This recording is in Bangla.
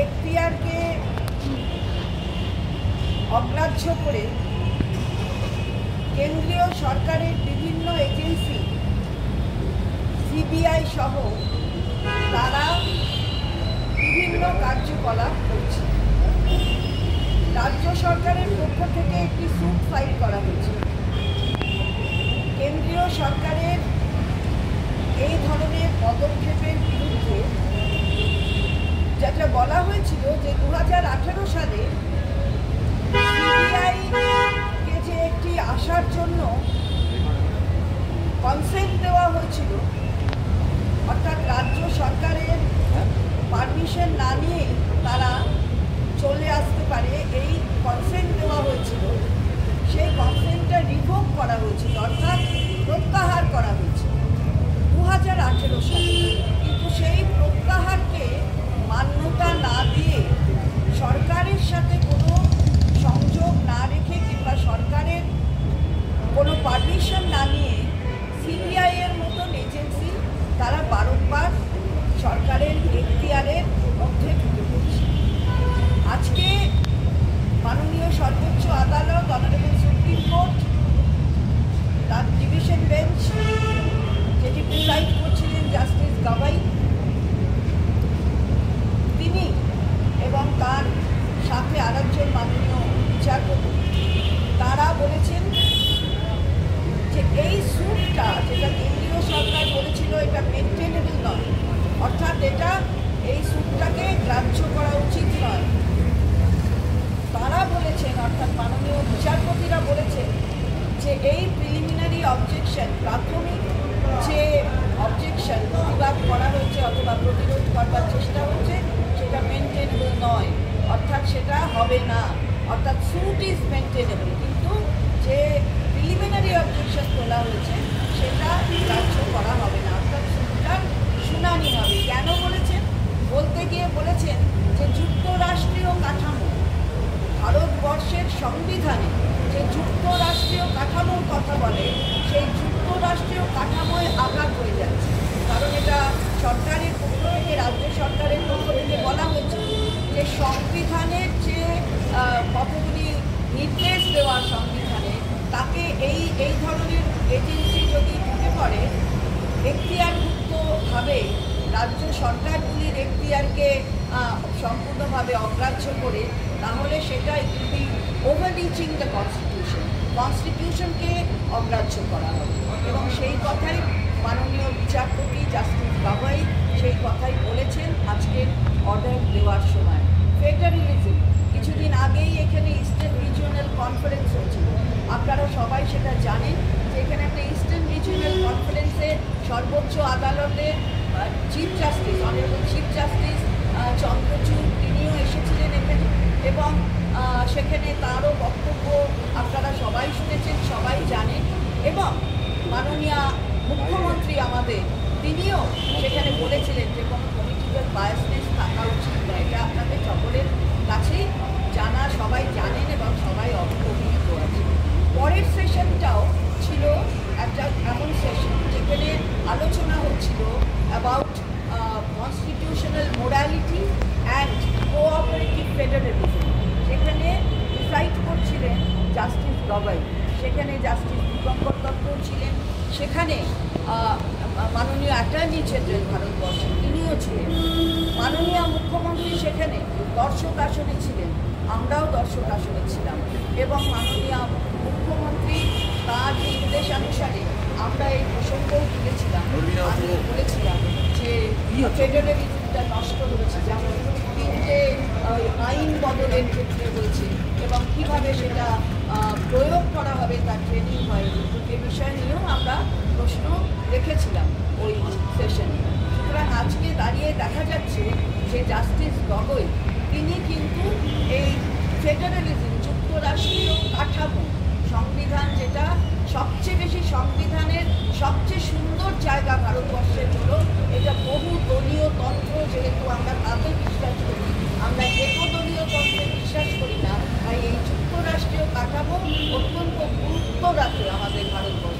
এখতিয়ারকে অগ্রাহ্য করে কেন্দ্রীয় সরকারের বিভিন্ন এজেন্সি সিবিআই সহ তারা বিভিন্ন কার্যকলাপ করছে। রাজ্য সরকারের পক্ষ থেকে একটি স্যুট ফাইল করা হয়েছে। কেন্দ্রীয় সরকারের এই ধরনের পদক্ষেপের বিরুদ্ধে যেটা বলা হয়েছিল যে 2018 সালে সিবিআইকে যে একটি আসার জন্য কনসেন্ট দেওয়া হয়েছিল, অর্থাৎ রাজ্য সরকারের পারমিশন না নিয়ে তারা চলে আসতে পারে, এই কনসেন্ট দেওয়া হয়েছিল। সেই কনসেন্টটা রিভোক করা হয়েছিল, অর্থাৎ প্রত্যাহার করা হয়েছিল 2018 সালে। কিন্তু সেই প্রত্যাহারকে মান্যতা না দিয়ে, সরকারের সাথে কোনো সংযোগ না রেখে কিংবা সরকারের কোনো পারমিশন না নিয়ে সিবিআই এর মতন এজেন্সি তারা বারংবার সরকারের এখতিয়ারের মধ্যে ঢুকে পড়ছে। আজকে মাননীয় সর্বোচ্চ আদালত, অনারেবল সুপ্রিম কোর্ট, তার ডিভিশন বেঞ্চ যেটি প্রিসাইড করছিলেন জাস্টিস গাভাই, তিনি এবং তার সাথে আরেকজন মাননীয় বিচারপতি, তারা বলেছেন যে এই স্যুটটা, যেটা কেন্দ্রীয় সরকার বলেছিল এটা মেনটেনেবল নয়, অর্থাৎ এই স্যুটটাকে গ্রাহ্য করা উচিত নয়, তারা বলেছেন, অর্থাৎ মাননীয় বিচারপতিরা বলেছেন যে এই প্রিলিমিনারি অবজেকশন, প্রাথমিক যে অবজেকশন প্রতিবাদ করা হয়েছে অথবা প্রতিরোধ করবার চেষ্টা হচ্ছে, সেটা মেনটেনেবল নয়, অর্থাৎ সেটা হবে না, অর্থাৎ স্যুট ইজ মেনটেনেবল, কিন্তু যে প্রিলিমিনারি অবজেকশন তোলা হয়েছে সেটা গ্রাহ্য করা হবে না, অর্থাৎ স্যুটটার শুনানি হবে। কেন বলেছেন? বলতে গিয়ে বলেছেন যে যুক্তরাষ্ট্রীয় কাঠামো, ভারতবর্ষের সংবিধানে যে যুক্তরাষ্ট্রীয় কাঠামোর কথা বলে, সেই যুক্তরাষ্ট্রীয় কাঠামোয় আঘাত হয়ে যাচ্ছে। কারণ এটা সরকারের পক্ষ থেকে, রাজ্য সরকারের পক্ষ থেকে বলা হয়েছে যে সংবিধানের যে কতগুলি নির্দেশ দেওয়া সংবিধানে, তাকে এই ধরনের এজেন্সি যদি ঢুকে পড়ে, এখতিয়ারভুক্তভাবে রাজ্য সরকারগুলির এখতিয়ারকে সম্পূর্ণভাবে অগ্রাহ্য করে, তাহলে সেটা ওভাররিচিং দ্য কনস্টিটিউশনকে অগ্রাহ্য করা হবে। এবং সেই কথাই মাননীয় বিচারপতি জাস্টিস গাভাই সেই কথাই বলেছেন আজকের অর্ডার দেওয়ার সময়। ফেডারেলিজম, কিছুদিন আগেই এখানে ইস্টার্ন রিজিওনাল কনফারেন্স হয়েছিল, আপনারা সবাই সেটা জানেন যে এখানে একটা ইস্টার্ন রিজিওনাল কনফারেন্সে সর্বোচ্চ আদালতের chief justice, honourable chief justice Chandrachud, তিনিও এসেছিলেন এখানে, এবং সেখানে তারও বক্তব্য আপনারা সবাই শুনেছেন, সবাই জানেন। এবং মাননীয় মুখ্যমন্ত্রী আমাদের, তিনিও সেখানে বলেছিলেন যে কোনো পলিটিক্যাল বায়াসনেস থাকা উচিত নয়, এটা আপনাদের সকলের কাছেই জানা, সবাই জানেন এবং সবাই অবহিত আছে। পরের সেশনটাও ছিল একটা এমন সেশন যেখানে আলোচনা হচ্ছিল about constitutional morality and cooperative federalism. সেখানে ডিসাইড করছিলেন জাস্টিস গাভাই, সেখানে জাস্টিস দীপঙ্কর দত্ত ছিলেন, সেখানে মাননীয় অ্যাটর্নি জেনারেল ভারতবর্ষে তিনিও ছিলেন, মাননীয় মুখ্যমন্ত্রী সেখানে দর্শক আসনে ছিলেন, আমরাও দর্শক আসনে ছিলাম, এবং মাননীয় মুখ্যমন্ত্রী তার নির্দেশানুসারে আমরা এই প্রসঙ্গও তুলেছিলাম। আমি বলেছিলাম যে ফেডারেলিজমটা নষ্ট হচ্ছে, যেমন 3টে আইন বদলের ক্ষেত্রে হয়েছে, এবং কীভাবে সেটা প্রয়োগ করা হবে তার ট্রেনিং হয়, এ বিষয় নিয়েও আমরা প্রশ্ন রেখেছিলাম ওই সেশনে। সুতরাং আজকে দাঁড়িয়ে দেখা যাচ্ছে যে জাস্টিস গগৈ তিনি কিন্তু এই ফেডারেলিজম, যুক্তরাষ্ট্রীয় কাঠামো, সংবিধান, যেটা সবচেয়ে বেশি, সংবিধানের সবচেয়ে সুন্দর জায়গা ভারতবর্ষের হলো এটা বহু দলীয় তন্ত্র, যেহেতু আমরা তাতে বিশ্বাস করি, আমরা একদলীয় তন্ত্রে বিশ্বাস করি না, তাই এই যুক্তরাষ্ট্রীয় কাঠামো অত্যন্ত গুরুত্ব রাখে আমাদের ভারতবর্ষ।